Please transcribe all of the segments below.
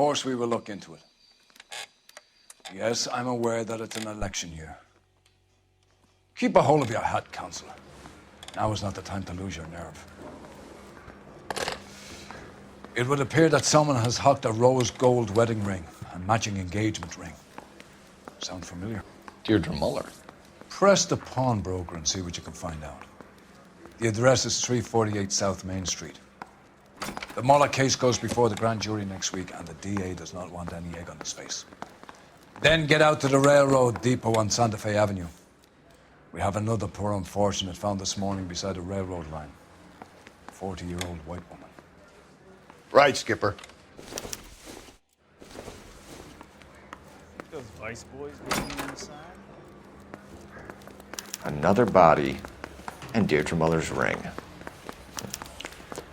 course we will look into it. Yes, I'm aware that it's an election year. Keep a hold of your hat, Councillor. Now is not the time to lose your nerve. It would appear that someone has hocked a rose gold wedding ring and matching engagement ring. Sound familiar? Deirdre Muller. Press the pawnbroker and see what you can find out. The address is 348 South Main Street. The Muller case goes before the grand jury next week, and the DA does not want any egg on his face. Then get out to the railroad depot on Santa Fe Avenue. We have another poor unfortunate found this morning beside a railroad line. 40-year-old white woman. Right, Skipper. Those Vice boys waiting inside? Another body and Deirdre Muller's ring.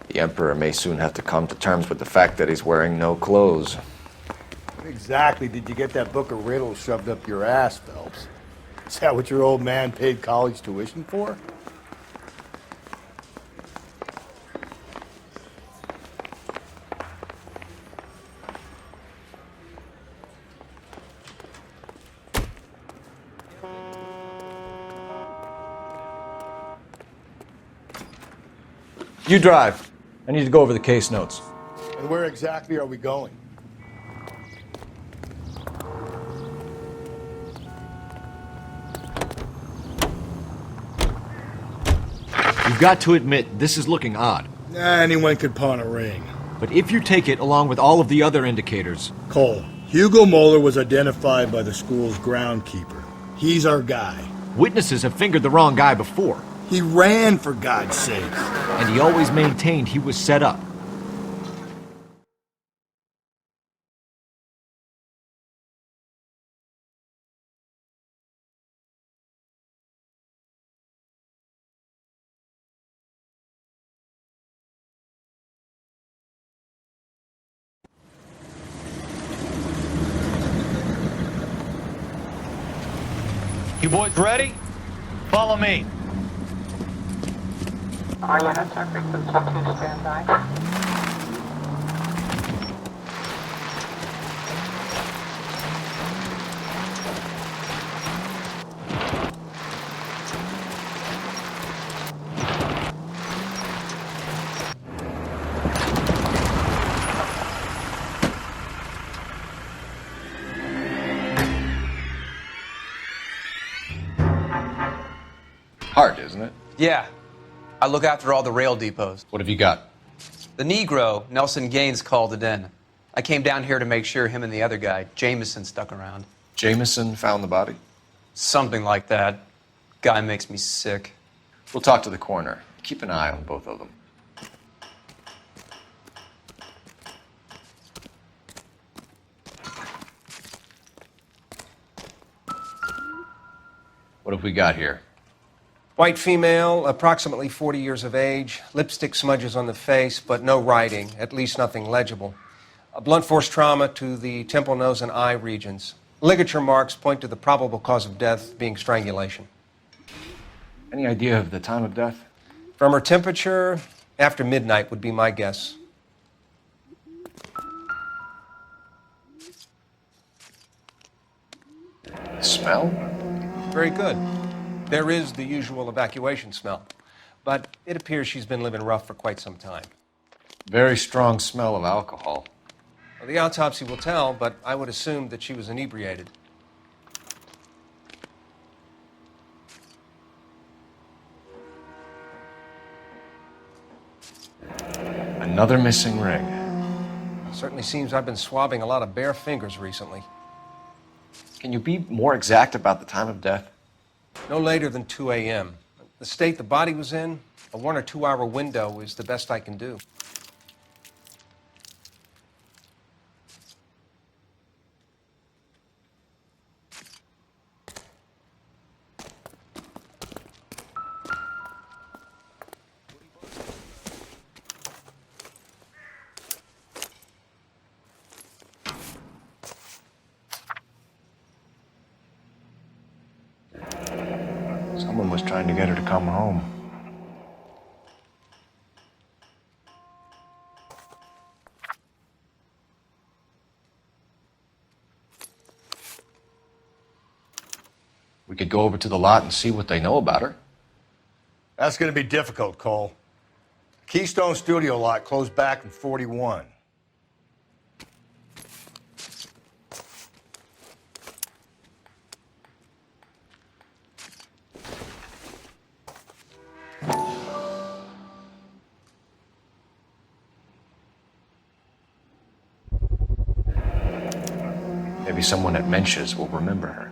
The Emperor may soon have to come to terms with the fact that he's wearing no clothes. What exactly did you get that book of riddles shoved up your ass, Phelps? Is that what your old man paid college tuition for? You drive. I need to go over the case notes. And where exactly are we going? You've got to admit, this is looking odd. Anyone could pawn a ring. But if you take it along with all of the other indicators... Cole, Hugo Moeller was identified by the school's groundkeeper. He's our guy. Witnesses have fingered the wrong guy before. He ran, for God's sake. And he always maintained he was set up. You boys ready? Follow me. Are you at frequency 2 standby? Hard, isn't it? Yeah. I look after all the rail depots. What have you got? The Negro, Nelson Gaines, called it in. I came down here to make sure him and the other guy, Jameson, stuck around. Jameson found the body? Something like that. Guy makes me sick. We'll talk to the coroner. Keep an eye on both of them. What have we got here? White female, approximately 40 years of age, lipstick smudges on the face, but no writing, at least nothing legible. A blunt force trauma to the temple, nose, and eye regions. Ligature marks point to the probable cause of death being strangulation. Any idea of the time of death? From her temperature, after midnight would be my guess. The smell? Very good. There is the usual evacuation smell, but it appears she's been living rough for quite some time. Very strong smell of alcohol. Well, the autopsy will tell, but I would assume that she was inebriated. Another missing ring. Certainly seems I've been swabbing a lot of bare fingers recently. Can you be more exact about the time of death? No later than 2 a.m. The state the body was in, a 1 or 2 hour window is the best I can do. Someone was trying to get her to come home. We could go over to the lot and see what they know about her. That's going to be difficult, Cole. Keystone Studio lot closed back in 41. Maybe someone at Mensch's will remember her.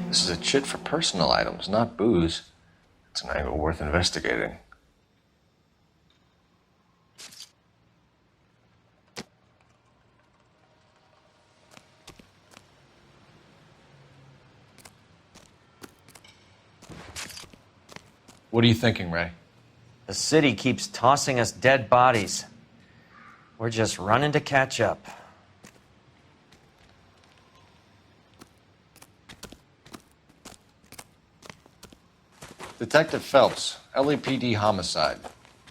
This is a chit for personal items, not booze. It's an angle worth investigating. What are you thinking, Ray? The city keeps tossing us dead bodies. We're just running to catch up. Detective Phelps, LAPD homicide.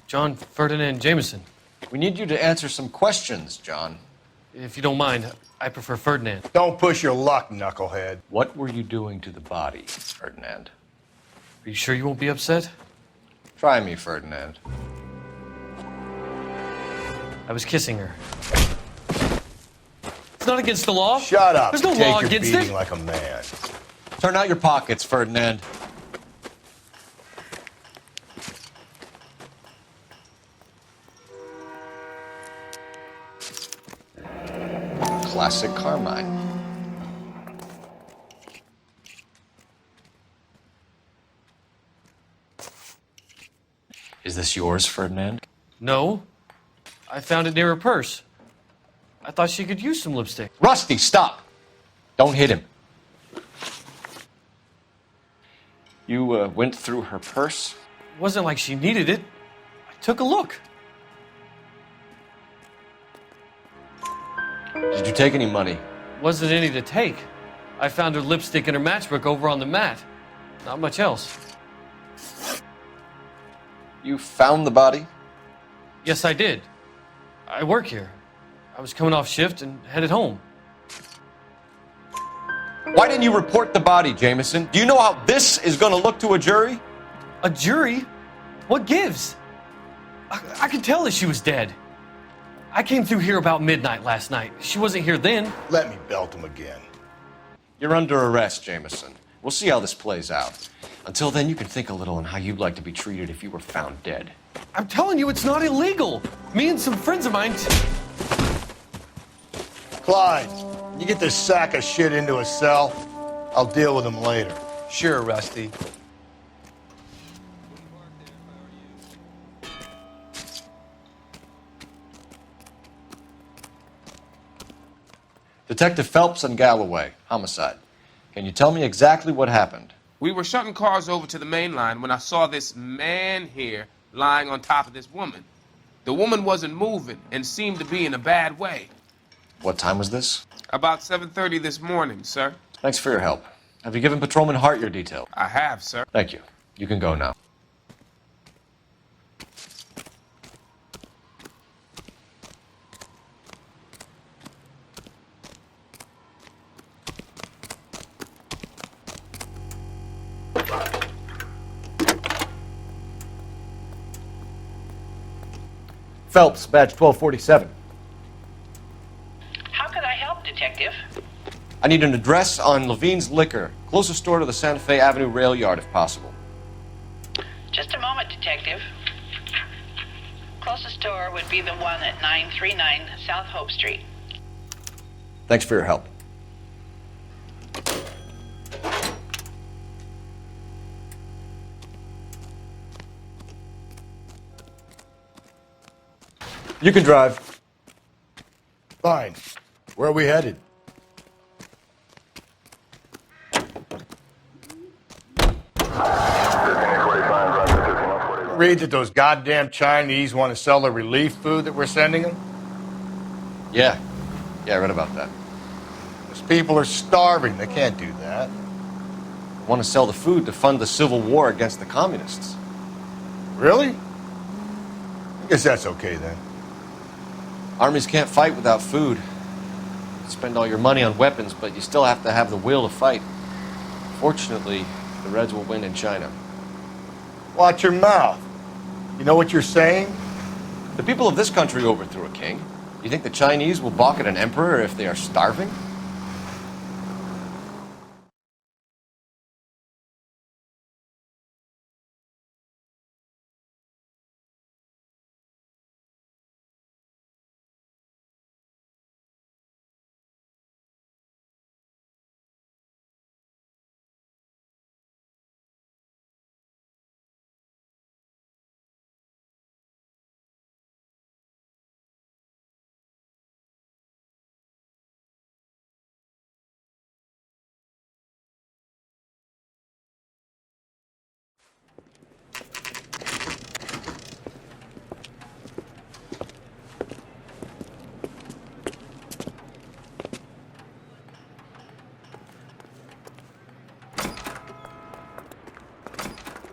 John Ferdinand Jameson. We need you to answer some questions, John. If you don't mind, I prefer Ferdinand. Don't push your luck, knucklehead. What were you doing to the body, Ferdinand? Are you sure you won't be upset? Try me, Ferdinand. I was kissing her. It's not against the law. Shut up. There's no Take law your against beating it. like a man. Turn out your pockets, Ferdinand. Classic Carmine. Is this yours, Ferdinand? No. I found it near her purse. I thought she could use some lipstick. Rusty, stop! Don't hit him. You went through her purse? It wasn't like she needed it. I took a look. Did you take any money? Wasn't any to take. I found her lipstick and her matchbook over on the mat. Not much else. You found the body? Yes, I did. I work here. I was coming off shift and headed home. Why didn't you report the body, Jameson? Do you know how this is going to look to a jury? A jury? What gives? I could tell that she was dead. I came through here about midnight last night. She wasn't here then. Let me belt him again. You're under arrest, Jameson. We'll see how this plays out. Until then, you can think a little on how you'd like to be treated if you were found dead. I'm telling you, it's not illegal. Me and some friends of mine... Clyde, you get this sack of shit into a cell. I'll deal with him later. Sure, Rusty. Detective Phelps and Galloway, homicide. Can you tell me exactly what happened? We were shutting cars over to the main line when I saw this man here lying on top of this woman. The woman wasn't moving and seemed to be in a bad way. What time was this? About 7:30 this morning, sir. Thanks for your help. Have you given Patrolman Hart your details? I have, sir. Thank you. You can go now. Phelps, badge 1247. How can I help, Detective? I need an address on Levine's Liquor, closest store to the Santa Fe Avenue rail yard if possible. Just a moment, Detective. Closest store would be the one at 939 South Hope Street. Thanks for your help. You can drive. Fine. Where are we headed? Read that those goddamn Chinese want to sell the relief food that we're sending them? Yeah, I read about that. Those people are starving. They can't do that. I want to sell the food to fund the civil war against the communists. Really? I guess that's okay then. Armies can't fight without food. You spend all your money on weapons, but you still have to have the will to fight. Fortunately, the Reds will win in China. Watch your mouth. You know what you're saying? The people of this country overthrew a king. You think the Chinese will balk at an emperor if they are starving?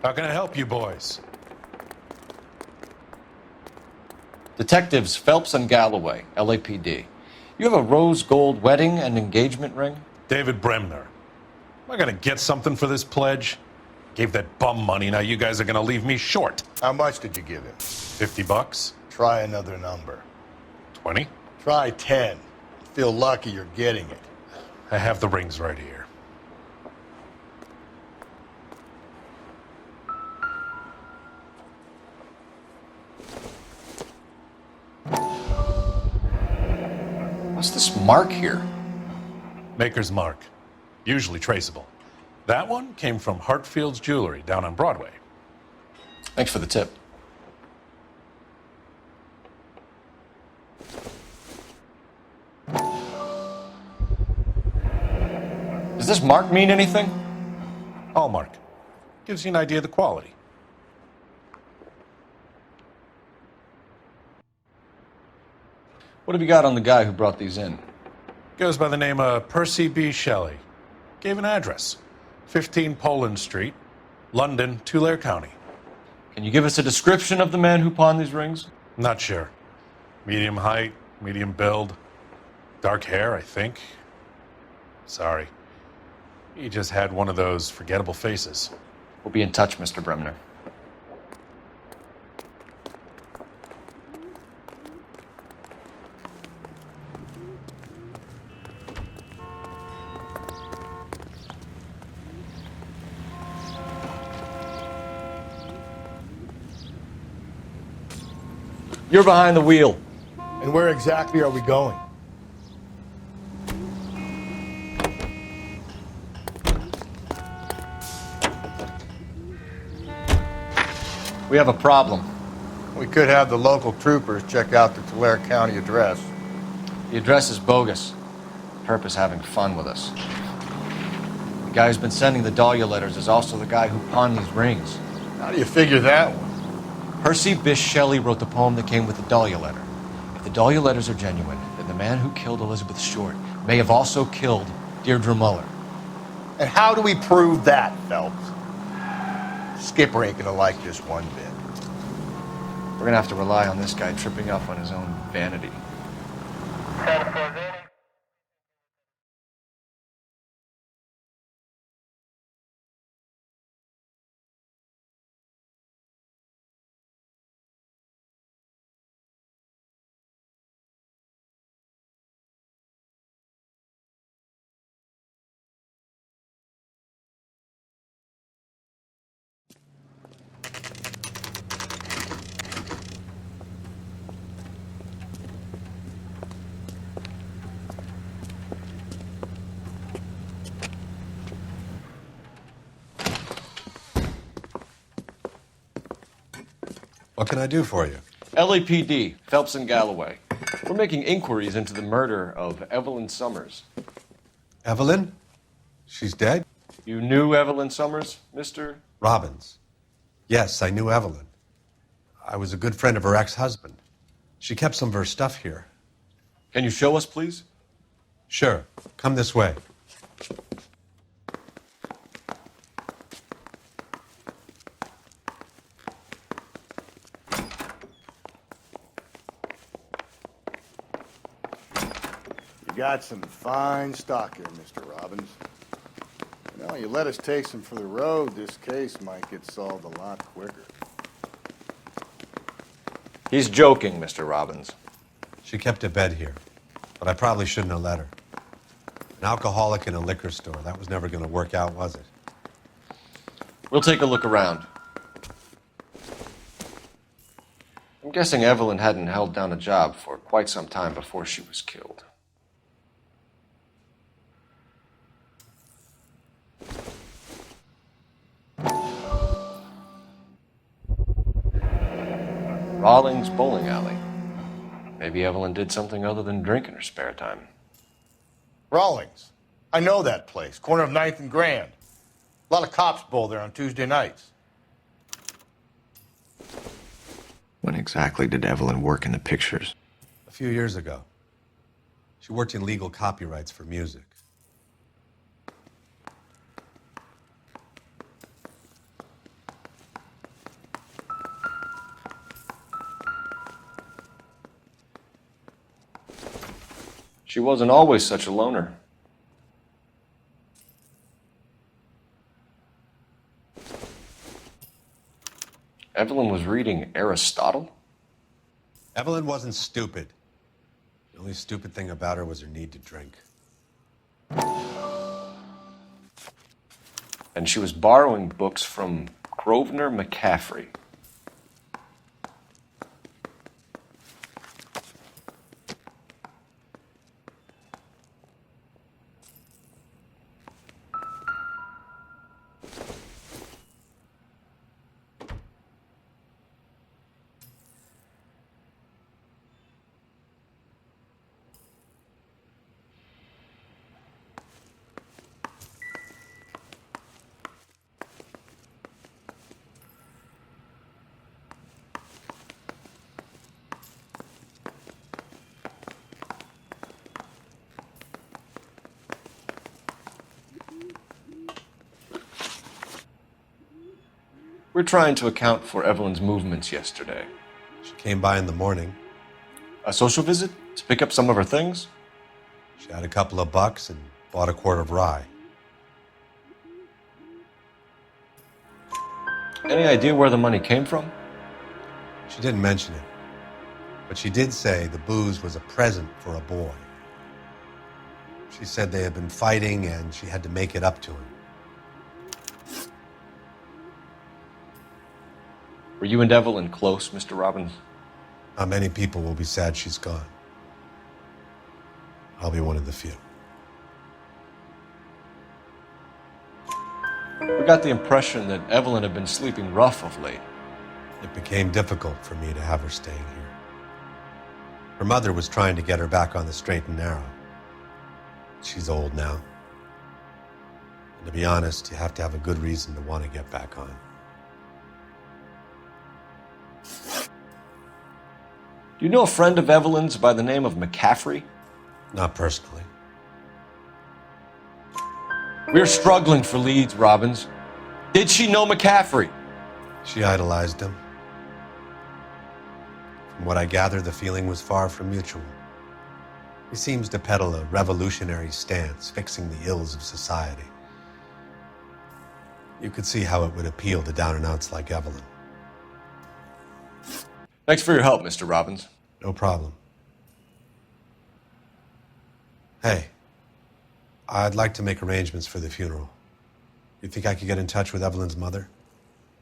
How can I help you boys? Detectives Phelps and Galloway, LAPD. You have a rose gold wedding and engagement ring? David Bremner. Am I gonna get something for this pledge? Gave that bum money, now you guys are gonna leave me short. How much did you give him? $50? Try another number. 20? Try 10. Feel lucky you're getting it. I have the rings right here. What's this mark here? Maker's mark. Usually traceable. That one came from Hartfield's Jewelry down on Broadway. Thanks for the tip. Does this mark mean anything? Hallmark. Gives you an idea of the quality. What have you got on the guy who brought these in? Goes by the name of Percy B. Shelley. Gave an address. 15 Poland Street, London, Tulare County. Can you give us a description of the man who pawned these rings? Not sure. Medium height, medium build. Dark hair, I think. Sorry. He just had one of those forgettable faces. We'll be in touch, Mr. Bremner. You're behind the wheel. And where exactly are we going? We have a problem. We could have the local troopers check out the Tulare County address. The address is bogus. Herp is having fun with us. The guy who's been sending the Dahlia letters is also the guy who pawned these rings. How do you figure that one? Percy Bysshe Shelley wrote the poem that came with the Dahlia letter. If the Dahlia letters are genuine, then the man who killed Elizabeth Short may have also killed Deirdre Muller. And how do we prove that, Phelps? Skipper ain't gonna like this one bit. We're gonna have to rely on this guy tripping up on his own vanity. What can I do for you? LAPD, Phelps and Galloway. We're making inquiries into the murder of Evelyn Summers. Evelyn? She's dead? You knew Evelyn Summers, Mr. Robbins. Yes, I knew Evelyn. I was a good friend of her ex-husband. She kept some of her stuff here. Can you show us, please? Sure. Come this way. got some fine stock here, Mr. Robbins. You know, you let us take some for the road, this case might get solved a lot quicker. He's joking, Mr. Robbins. She kept a bed here, but I probably shouldn't have let her. An alcoholic in a liquor store, that was never going to work out, was it? We'll take a look around. I'm guessing Evelyn hadn't held down a job for quite some time before she was killed. Rawlings Bowling Alley. Maybe Evelyn did something other than drink in her spare time. Rawlings. I know that place. Corner of 9th and Grand. A lot of cops bowl there on Tuesday nights. When exactly did Evelyn work in the pictures? A few years ago. She worked in legal copyrights for music. She wasn't always such a loner. Evelyn was reading Aristotle? Evelyn wasn't stupid. The only stupid thing about her was her need to drink. And she was borrowing books from Grosvenor McCaffrey. We're trying to account for Evelyn's movements yesterday. She came by in the morning. A social visit? To pick up some of her things? She had a couple of bucks and bought a quart of rye. Any idea where the money came from? She didn't mention it, but she did say the booze was a present for a boy. She said they had been fighting and she had to make it up to him. Were you and Evelyn close, Mr. Robbins? Not many people will be sad she's gone. I'll be one of the few. We got the impression that Evelyn had been sleeping rough of late. It became difficult for me to have her staying here. Her mother was trying to get her back on the straight and narrow. She's old now. And to be honest, you have to have a good reason to want to get back on. Do you know a friend of Evelyn's by the name of McCaffrey? Not personally. We're struggling for leads, Robbins. Did she know McCaffrey? She idolized him. From what I gather, the feeling was far from mutual. He seems to peddle a revolutionary stance, fixing the ills of society. You could see how it would appeal to down-and-outs like Evelyn. Thanks for your help, Mr. Robbins. No problem. Hey, I'd like to make arrangements for the funeral. You think I could get in touch with Evelyn's mother?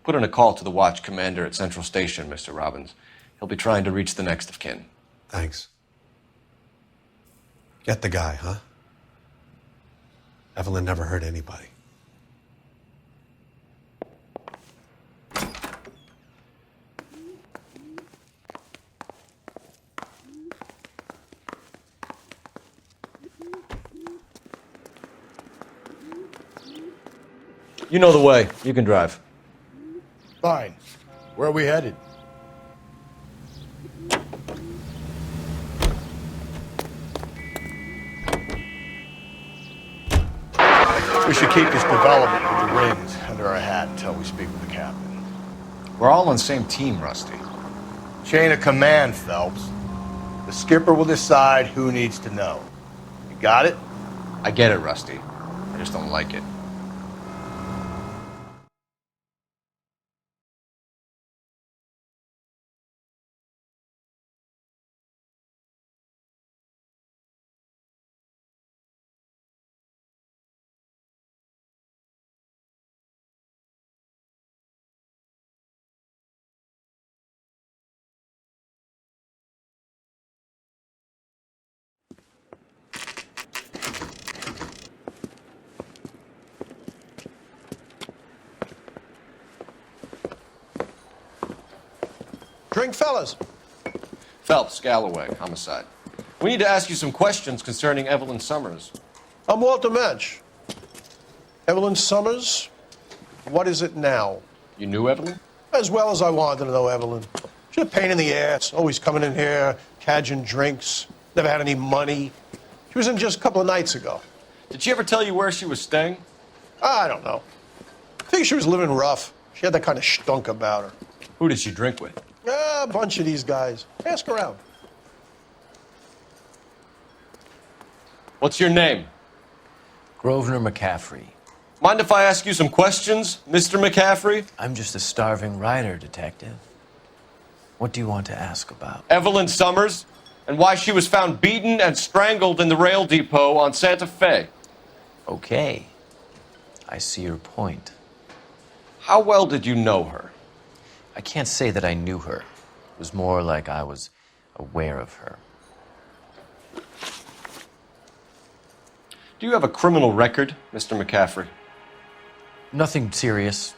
Put in a call to the watch commander at Central Station, Mr. Robbins. He'll be trying to reach the next of kin. Thanks. Get the guy, huh? Evelyn never hurt anybody. You know the way. You can drive. Fine. Where are we headed? We should keep this development with the rings under our hat until we speak with the captain. We're all on the same team, Rusty. Chain of command, Phelps. The skipper will decide who needs to know. You got it? I get it, Rusty. I just don't like it. Drink, fellas. Phelps, Galloway, homicide. We need to ask you some questions concerning Evelyn Summers. I'm Walter Mensch. Evelyn Summers, what is it now? You knew Evelyn? As well as I wanted to know Evelyn. She's a pain in the ass, always coming in here, cadging drinks, never had any money. She was in just a couple of nights ago. Did she ever tell you where she was staying? I don't know. I think she was living rough. She had that kind of stunk about her. Who did she drink with? A bunch of these guys. Ask around. What's your name? Grosvenor McCaffrey. Mind if I ask you some questions, Mr. McCaffrey? I'm just a starving writer, detective. What do you want to ask about? Evelyn Summers, and why she was found beaten and strangled in the rail depot on Santa Fe. Okay. I see your point. How well did you know her? I can't say that I knew her. It was more like I was aware of her. Do you have a criminal record, Mr. McCaffrey? Nothing serious.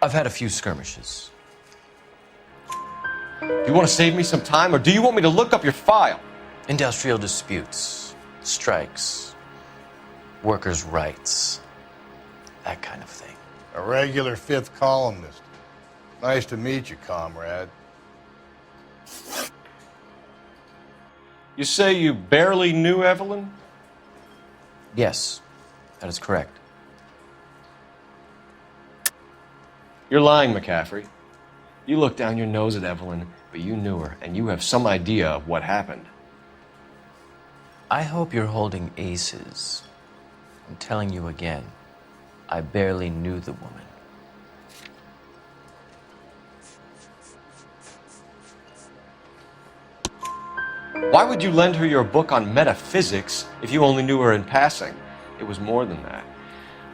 I've had a few skirmishes. Do you want to save me some time, or do you want me to look up your file? Industrial disputes, strikes, workers' rights, that kind of thing. A regular fifth columnist. Nice to meet you, comrade. You say you barely knew Evelyn? Yes, that is correct. You're lying, McCaffrey. You looked down your nose at Evelyn, but you knew her, and you have some idea of what happened. I hope you're holding aces. I'm telling you again, I barely knew the woman. Why would you lend her your book on metaphysics if you only knew her in passing? It was more than that.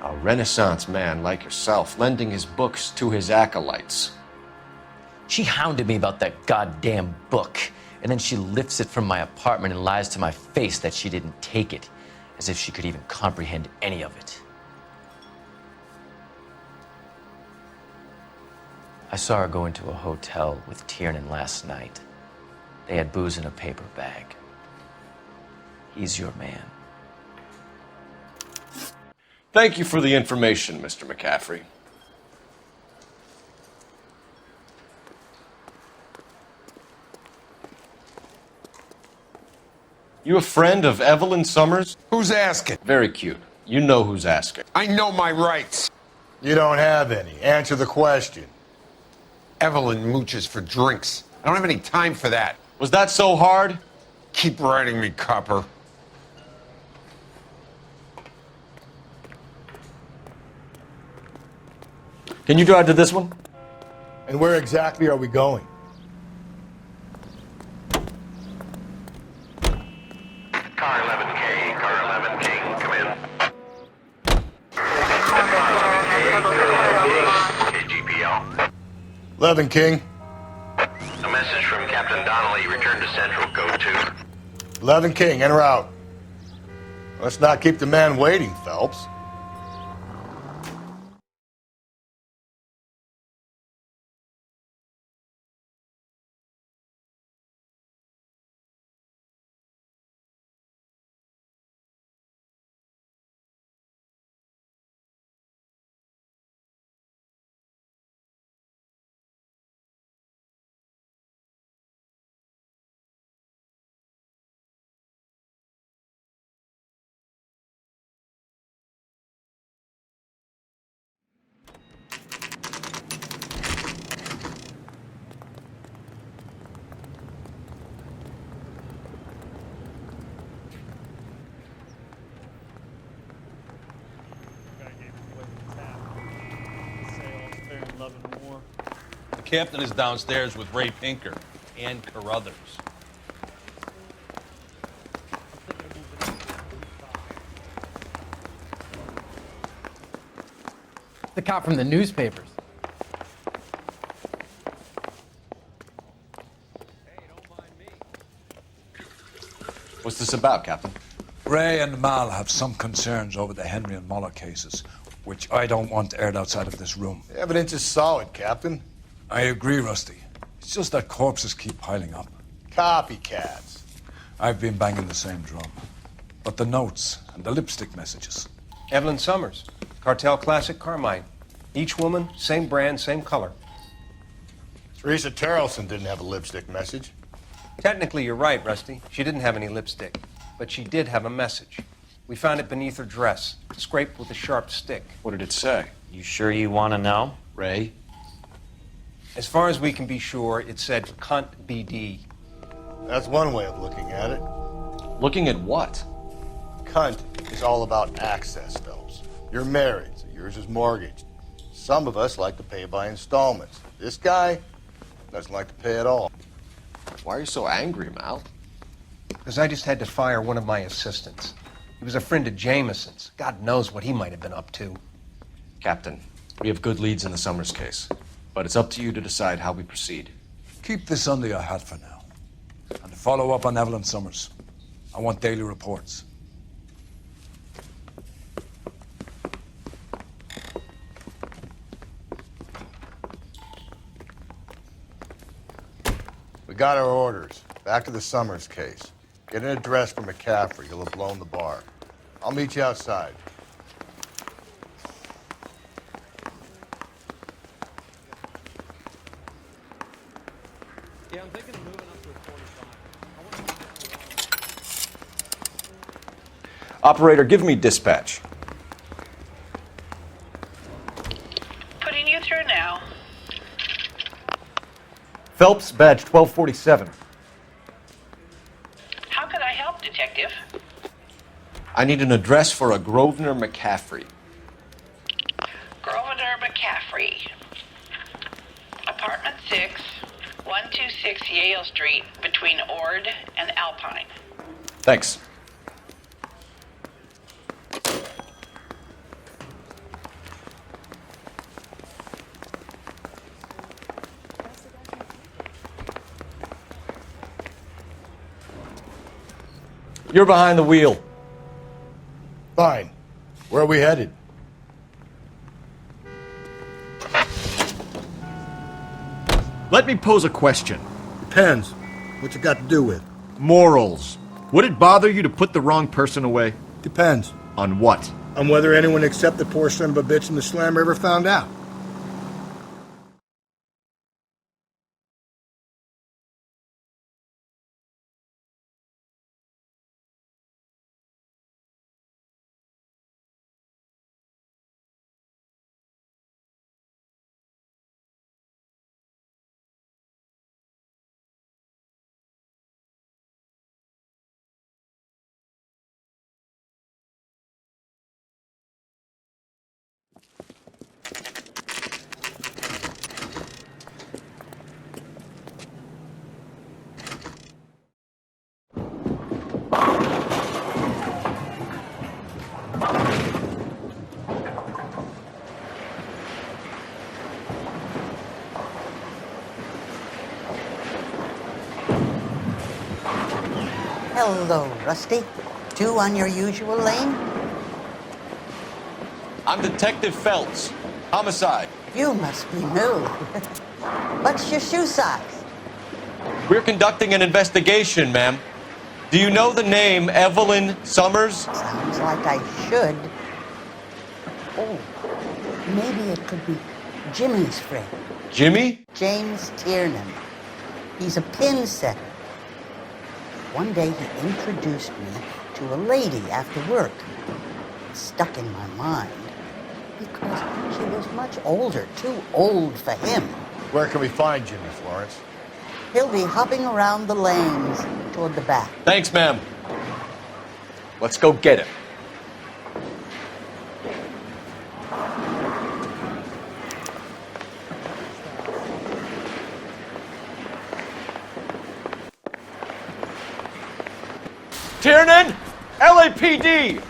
A Renaissance man like yourself, lending his books to his acolytes. She hounded me about that goddamn book, and then she lifts it from my apartment and lies to my face that she didn't take it, as if she could even comprehend any of it. I saw her go into a hotel with Tiernan last night. They had booze in a paper bag. He's your man. Thank you for the information, Mr. McCaffrey. You a friend of Evelyn Summers? Who's asking? Very cute. You know who's asking. I know my rights. You don't have any. Answer the question. Evelyn mooches for drinks. I don't have any time for that. Was that so hard? Keep writing me, copper. Can you drive to this one? And where exactly are we going? Car 11K, car 11K, come in. KGPL. 11 King. A message from Captain Donnelly. Return to Central, code 2. 11 King, en route. Let's not keep the man waiting, Phelps. 11 more. The captain is downstairs with Ray Pinker and Carruthers. The cop from the newspapers. What's this about, Captain? Ray and Mal have some concerns over the Henry and Muller cases, which I don't want aired outside of this room. The evidence is solid, Captain. I agree, Rusty. It's just that corpses keep piling up. Copycats. I've been banging the same drum. But the notes and the lipstick messages. Evelyn Summers, Cartel Classic Carmine. Each woman, same brand, same color. Teresa Terrelson didn't have a lipstick message. Technically, you're right, Rusty. She didn't have any lipstick, but she did have a message. We found it beneath her dress, scraped with a sharp stick. What did it say? You sure you want to know? Ray? As far as we can be sure, it said cunt BD. That's one way of looking at it. Looking at what? Cunt is all about access, Phelps. You're married, so yours is mortgaged. Some of us like to pay by installments. This guy doesn't like to pay at all. Why are you so angry, Mal? Because I just had to fire one of my assistants. He was a friend of Jameson's. God knows what he might have been up to. Captain, we have good leads in the Summers case, but it's up to you to decide how we proceed. Keep this under your hat for now. And to follow up on Evelyn Summers, I want daily reports. We got our orders. Back to the Summers case. Get an address for McCaffrey. He'll have blown the bar. I'll meet you outside. Yeah, I'm thinking of moving up to a 45. Operator, give me dispatch. Putting you through now. Phelps, badge 1247. How could I help, Detective? I need an address for a Grosvenor McCaffrey. Grosvenor McCaffrey. Apartment 6, 126 Yale Street, between Ord and Alpine. Thanks. You're behind the wheel. Fine. Where are we headed? Let me pose a question. Depends. What's it got to do with? Morals. Would it bother you to put the wrong person away? Depends. On what? On whether anyone except the poor son of a bitch in the slammer ever found out. Hello, Rusty. Two on your usual lane? I'm Detective Phelps. Homicide. You must be new. What's your shoe size? We're conducting an investigation, ma'am. Do you know the name Evelyn Summers? Sounds like I should. Oh, maybe it could be Jimmy's friend. Jimmy? James Tiernan. He's a pin setter. One day he introduced me to a lady after work. It stuck in my mind because she was much older, too old for him. Where can we find Jimmy, Florence? He'll be hopping around the lanes toward the back. Thanks, ma'am. Let's go get him. Tiernan! LAPD!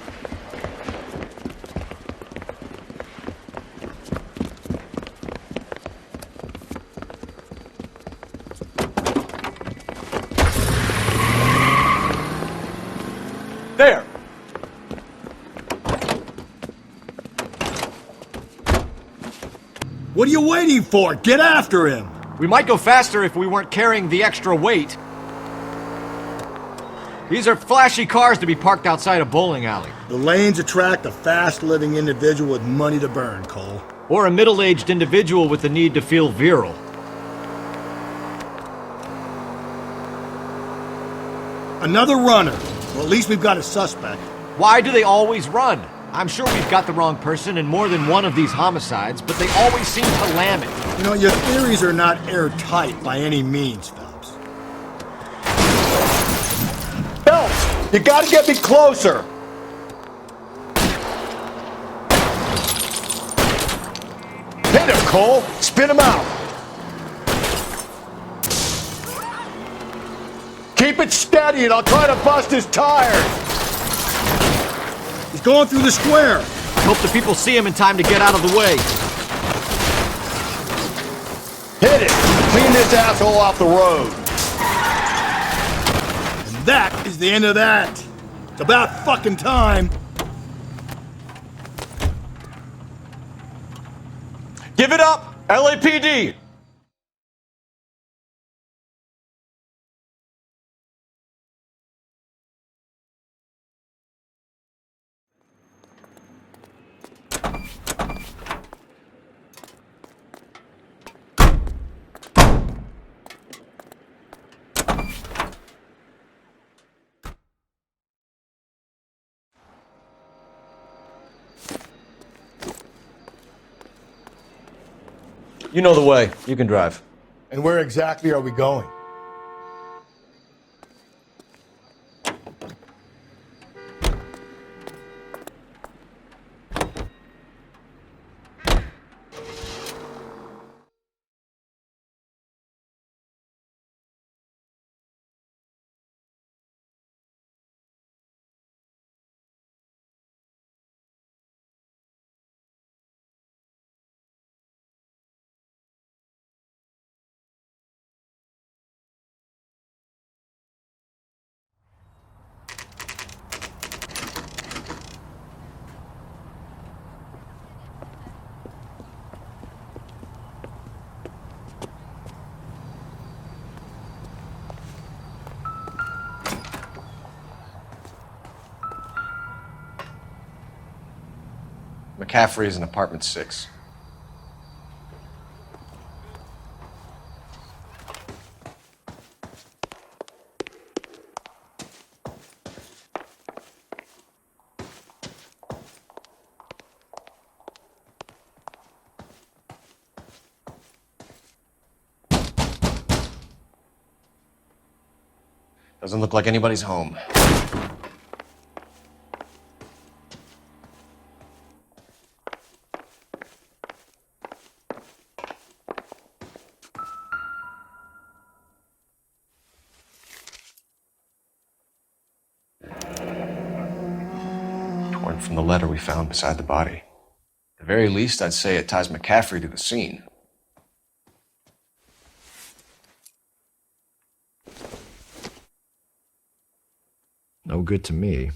There! What are you waiting for? Get after him! We might go faster if we weren't carrying the extra weight. These are flashy cars to be parked outside a bowling alley. The lanes attract a fast-living individual with money to burn, Cole. Or a middle-aged individual with the need to feel virile. Another runner. Well, at least we've got a suspect. Why do they always run? I'm sure we've got the wrong person in more than one of these homicides, but they always seem to lam it. You know, your theories are not airtight by any means, Phelps. Phelps, you gotta get me closer. Hit him, Cole. Spin him out. Keep it steady and I'll try to bust his tires. He's going through the square. I hope the people see him in time to get out of the way. Hit it. Clean this asshole off the road. And that is the end of that. It's about fucking time. Give it up, LAPD! You know the way. You can drive. And where exactly are we going? McCaffrey is in apartment 6. Doesn't look like anybody's home. Torn from the letter we found beside the body. At the very least, I'd say it ties McCaffrey to the scene. No good to me.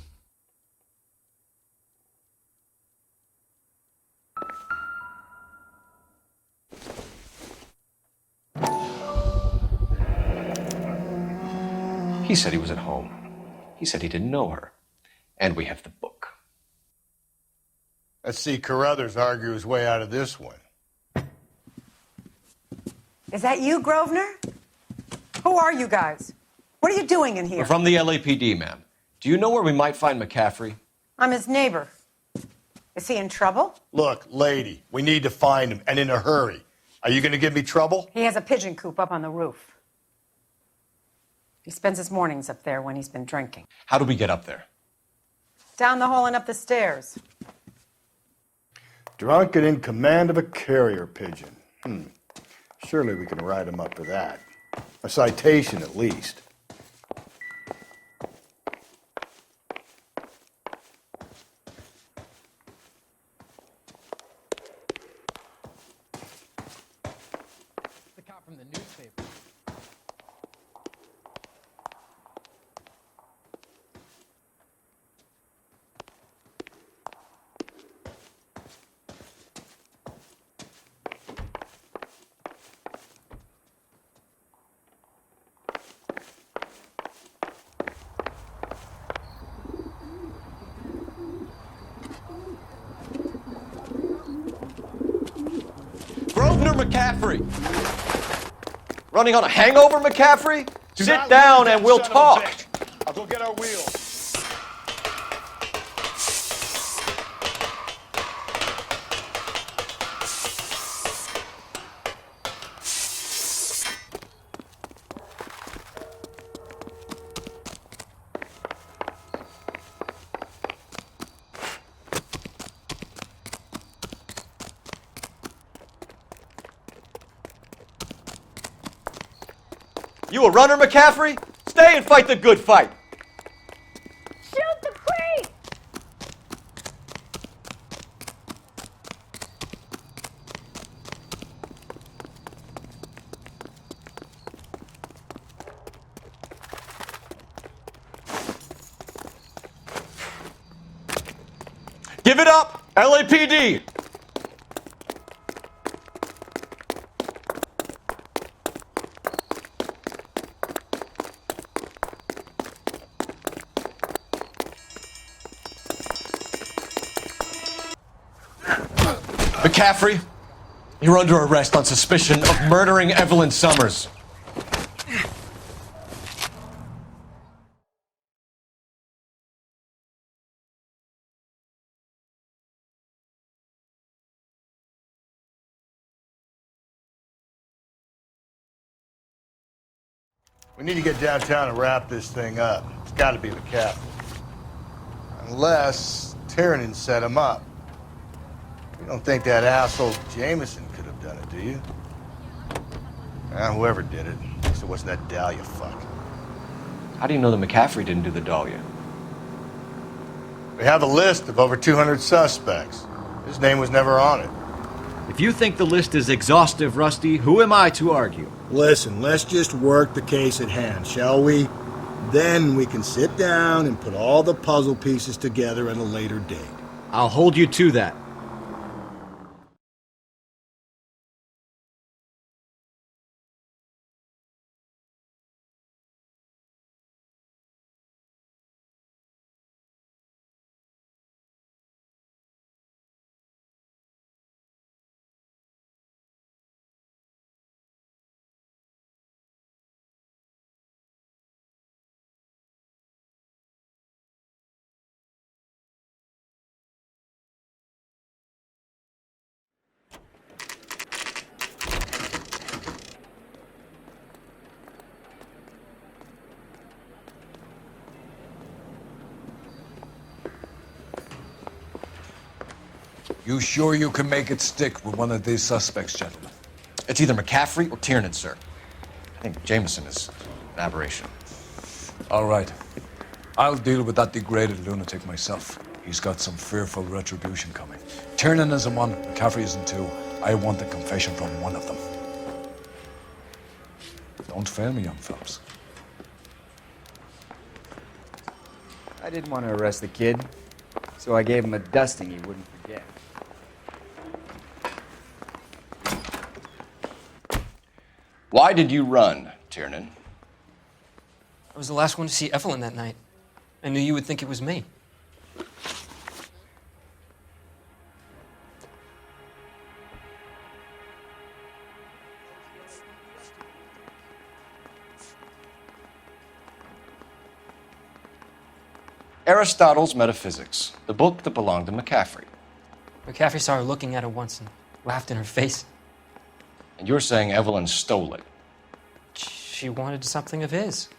He said he was at home. He said he didn't know her. And we have the book. Let's see Carruthers argue his way out of this one. Is that you, Grosvenor? Who are you guys? What are you doing in here? We're from the LAPD, ma'am. Do you know where we might find McCaffrey? I'm his neighbor. Is he in trouble? Look, lady, we need to find him, and in a hurry. Are you going to give me trouble? He has a pigeon coop up on the roof. He spends his mornings up there when he's been drinking. How do we get up there? Down the hall and up the stairs. Drunk and in command of a carrier pigeon. Surely we can write him up for that. A citation, at least. McCaffrey? Running on a hangover, McCaffrey? Do Sit not down leave and that we'll son of a talk. bitch. I'll go get our wheels. You a runner, McCaffrey? Stay and fight the good fight. Shoot the crate! Give it up, LAPD. McCaffrey, you're under arrest on suspicion of murdering Evelyn Summers. We need to get downtown and wrap this thing up. It's got to be the captain. Unless Tiernan set him up. You don't think that asshole Jameson could have done it, do you? Whoever did it. At least it wasn't that Dahlia fuck. How do you know that McCaffrey didn't do the Dahlia? We have a list of over 200 suspects. His name was never on it. If you think the list is exhaustive, Rusty, who am I to argue? Listen, let's just work the case at hand, shall we? Then we can sit down and put all the puzzle pieces together at a later date. I'll hold you to that. You sure you can make it stick with one of these suspects, gentlemen? It's either McCaffrey or Tiernan, sir. I think Jameson is an aberration. All right. I'll deal with that degraded lunatic myself. He's got some fearful retribution coming. Tiernan isn't one, McCaffrey isn't two. I want a confession from one of them. Don't fail me, young fellas. I didn't want to arrest the kid, so I gave him a dusting he wouldn't forget. Why did you run, Tiernan? I was the last one to see Evelyn that night. I knew you would think it was me. Aristotle's Metaphysics, the book that belonged to McCaffrey. McCaffrey saw her looking at it once and laughed in her face. And you're saying Evelyn stole it? She wanted something of his.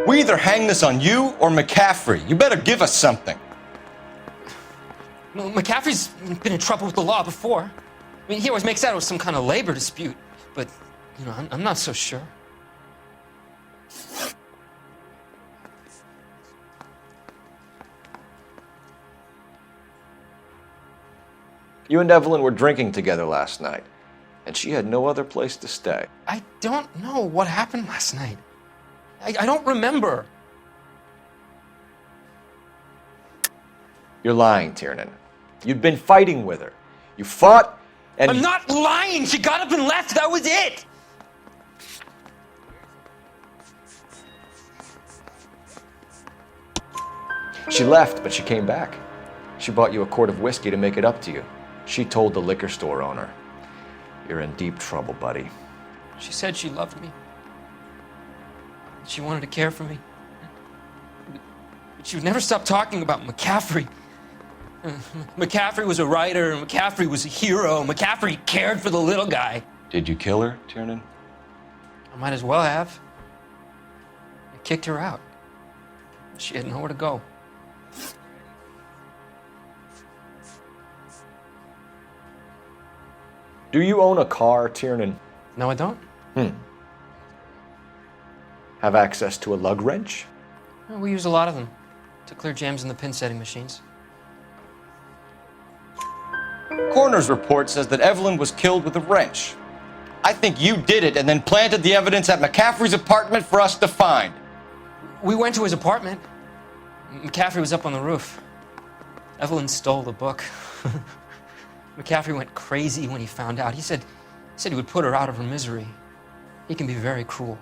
We either hang this on you or McCaffrey. You better give us something. No, McCaffrey's been in trouble with the law before. I mean, he always makes out it was some kind of labor dispute, but, you know, I'm not so sure. You and Evelyn were drinking together last night, and she had no other place to stay. I don't know what happened last night. I don't remember. You're lying, Tiernan. You'd been fighting with her. You fought, and I'm not lying! She got up and left, that was it! she left, but she came back. She bought you a quart of whiskey to make it up to you. She told the liquor store owner. You're in deep trouble, buddy. She said she loved me. She wanted to care for me. But she would never stop talking about McCaffrey. McCaffrey was a writer, and McCaffrey was a hero. McCaffrey cared for the little guy. Did you kill her, Tiernan? I might as well have. I kicked her out. She had nowhere to go. Do you own a car, Tiernan? No, I don't. Have access to a lug wrench? Well, we use a lot of them to clear jams in the pin setting machines. Coroner's report says that Evelyn was killed with a wrench. I think you did it and then planted the evidence at McCaffrey's apartment for us to find. We went to his apartment. McCaffrey was up on the roof. Evelyn stole the book. McCaffrey went crazy when he found out. He said he would put her out of her misery. He can be very cruel.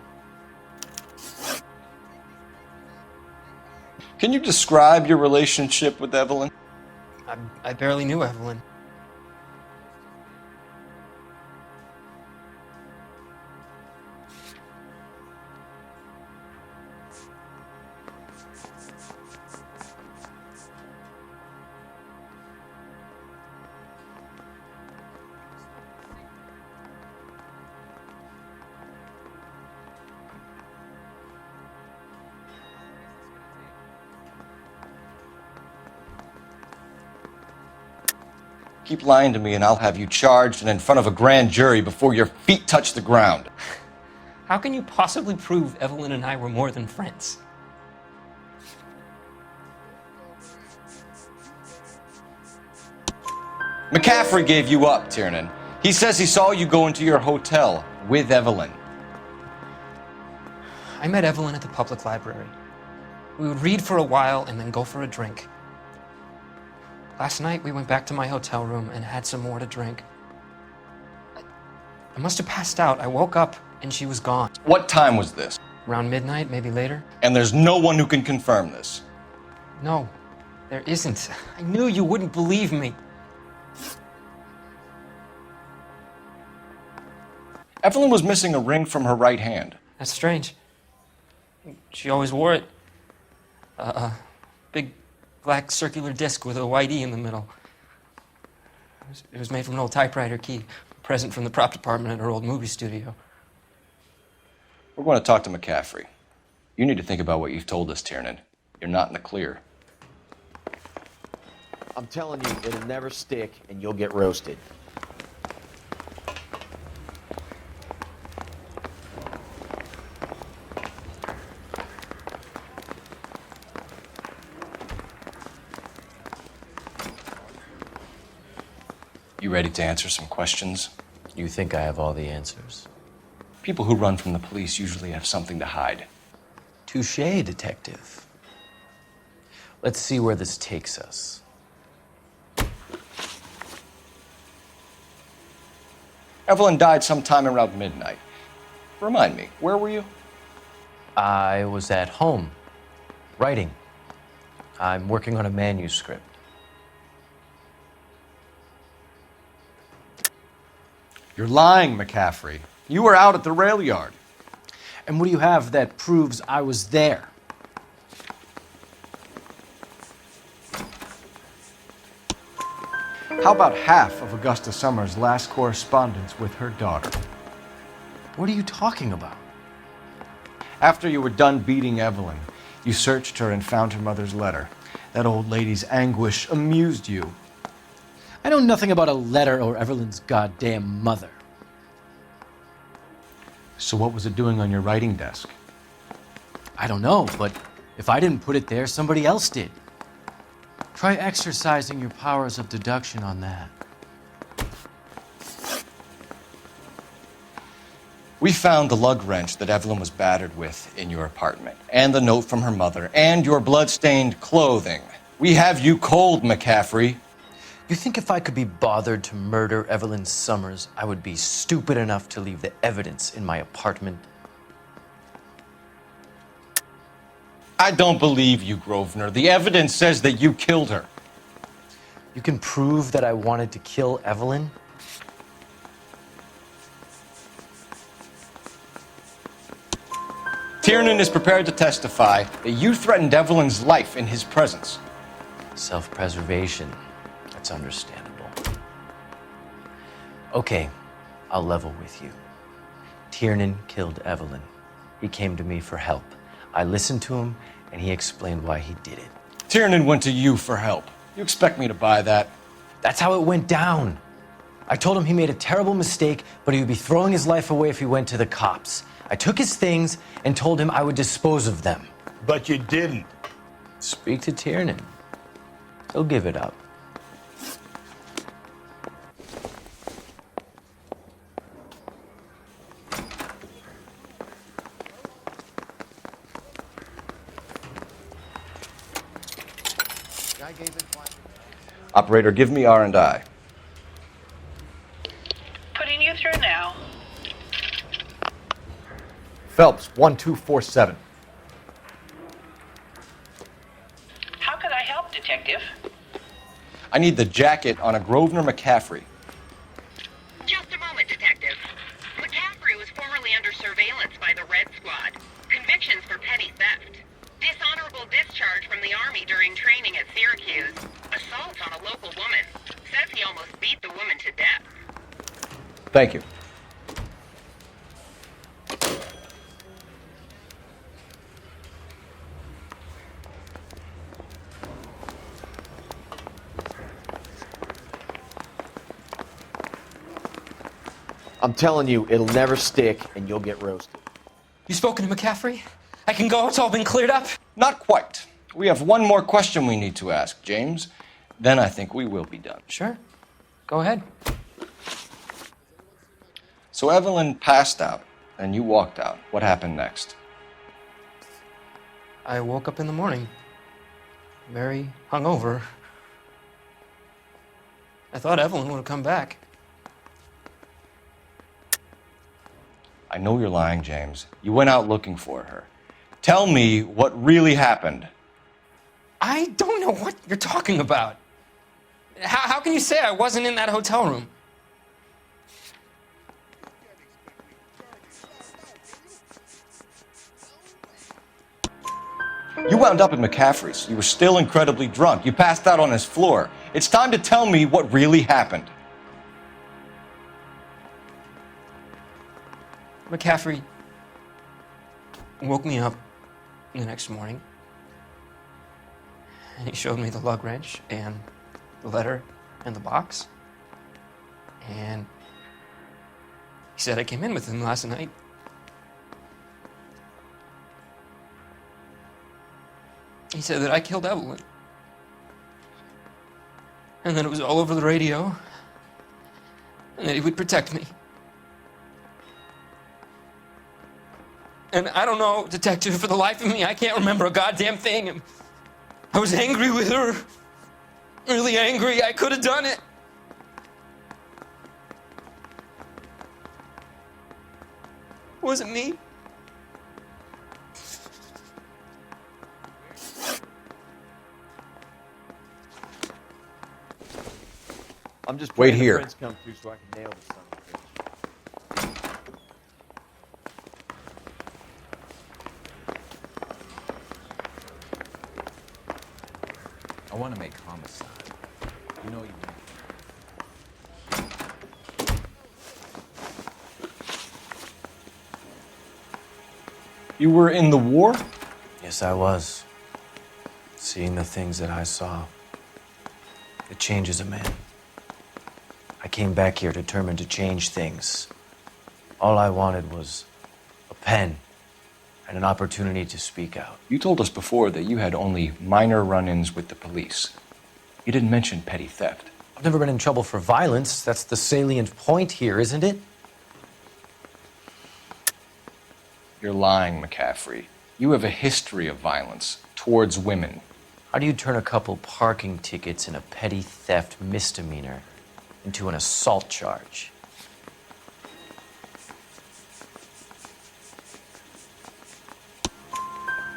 Can you describe your relationship with Evelyn? I barely knew Evelyn. Keep lying to me and I'll have you charged and in front of a grand jury before your feet touch the ground. How can you possibly prove Evelyn and I were more than friends? McCaffrey gave you up, Tiernan. He says he saw you go into your hotel with Evelyn. I met Evelyn at the public library. We would read for a while and then go for a drink. Last night, we went back to my hotel room and had some more to drink. I must have passed out. I woke up and she was gone. What time was this? Around midnight, maybe later. And there's no one who can confirm this. No, there isn't. I knew you wouldn't believe me. Evelyn was missing a ring from her right hand. That's strange. She always wore it. Big black circular disc with a white E in the middle. It was made from an old typewriter key, a present from the prop department at her old movie studio. We're going to talk to McCaffrey. You need to think about what you've told us, Tiernan. You're not in the clear. I'm telling you, it'll never stick, and you'll get roasted. You ready to answer some questions? You think I have all the answers? People who run from the police usually have something to hide. Touché, detective. Let's see where this takes us. Evelyn died sometime around midnight. Remind me, where were you? I was at home, writing. I'm working on a manuscript. You're lying, McCaffrey. You were out at the rail yard. And what do you have that proves I was there? How about half of Augusta Summers' last correspondence with her daughter? What are you talking about? After you were done beating Evelyn, you searched her and found her mother's letter. That old lady's anguish amused you. I know nothing about a letter or Evelyn's goddamn mother. So what was it doing on your writing desk? I don't know, but if I didn't put it there, somebody else did. Try exercising your powers of deduction on that. We found the lug wrench that Evelyn was battered with in your apartment, and the note from her mother, and your blood-stained clothing. We have you cold, McCaffrey. You think if I could be bothered to murder Evelyn Summers, I would be stupid enough to leave the evidence in my apartment? I don't believe you, Grosvenor. The evidence says that you killed her. You can prove that I wanted to kill Evelyn? Tiernan is prepared to testify that you threatened Evelyn's life in his presence. Self-preservation. That's understandable. Okay, I'll level with you. Tiernan killed Evelyn. He came to me for help. I listened to him, and he explained why he did it. Tiernan went to you for help. You expect me to buy that? That's how it went down. I told him he made a terrible mistake, but he would be throwing his life away if he went to the cops. I took his things and told him I would dispose of them. But you didn't. Speak to Tiernan. He'll give it up. Operator, give me R&I. Putting you through now. Phelps, 1247. How could I help, Detective? I need the jacket on a Grosvenor McCaffrey. Just a moment, Detective. McCaffrey was formerly under surveillance by the Red Squad. Convictions for petty theft. Dishonorable discharge from the Army during training at Syracuse. Assault on a local woman. Says he almost beat the woman to death. Thank you. I'm telling you, it'll never stick and you'll get roasted. You spoken to McCaffrey? I can go, it's all been cleared up? Not quite. We have one more question we need to ask, James. Then I think we will be done. Sure. Go ahead. So Evelyn passed out, and you walked out. What happened next? I woke up in the morning, very hungover. I thought Evelyn would have come back. I know you're lying, James. You went out looking for her. Tell me what really happened. I don't know what you're talking about. How can you say I wasn't in that hotel room? You wound up at McCaffrey's. You were still incredibly drunk. You passed out on his floor. It's time to tell me what really happened. McCaffrey woke me up the next morning, and he showed me the lug wrench and the letter and the box, and he said I came in with him last night. He said that I killed Evelyn, and that it was all over the radio, and that he would protect me. And I don't know, Detective, for the life of me, I can't remember a goddamn thing. I was angry with her. Really angry. I could have done it. It wasn't me. I'm just Wait praying the here. friends come through so I can nail this son of a bitch. I want to make homicide. You know you want. You were in the war? Yes, I was. Seeing the things that I saw. It changes a man. I came back here determined to change things. All I wanted was a pen and an opportunity to speak out. You told us before that you had only minor run-ins with the police. You didn't mention petty theft. I've never been in trouble for violence. That's the salient point here, isn't it? You're lying, McCaffrey. You have a history of violence towards women. How do you turn a couple parking tickets and a petty theft misdemeanor into an assault charge?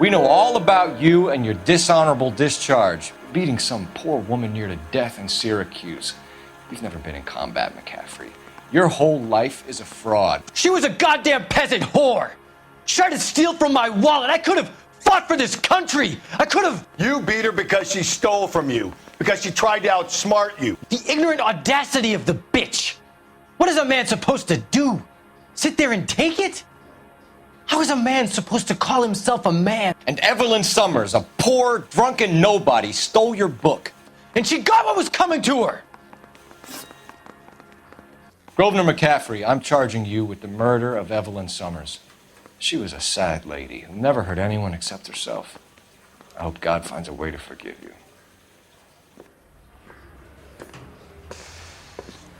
We know all about you and your dishonorable discharge. beating some poor woman near to death in Syracuse. You've never been in combat, McCaffrey. Your whole life is a fraud. She was a goddamn peasant whore. She tried to steal from my wallet. I could have fought for this country. I could have. You beat her because she stole from you, because she tried to outsmart you. The ignorant audacity of the bitch. What is a man supposed to do? Sit there and take it? How is a man supposed to call himself a man? And Evelyn Summers, a poor, drunken nobody, stole your book. And she got what was coming to her. Grosvenor McCaffrey, I'm charging you with the murder of Evelyn Summers. She was a sad lady who never hurt anyone except herself. I hope God finds a way to forgive you.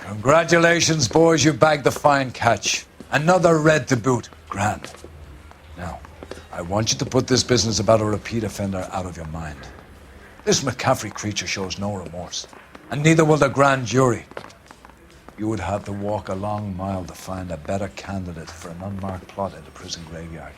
Congratulations, boys. You bagged the fine catch. Another red to boot. Grand. Now, I want you to put this business about a repeat offender out of your mind. This McCaffrey creature shows no remorse, and neither will the grand jury. You would have to walk a long mile to find a better candidate for an unmarked plot in the prison graveyard.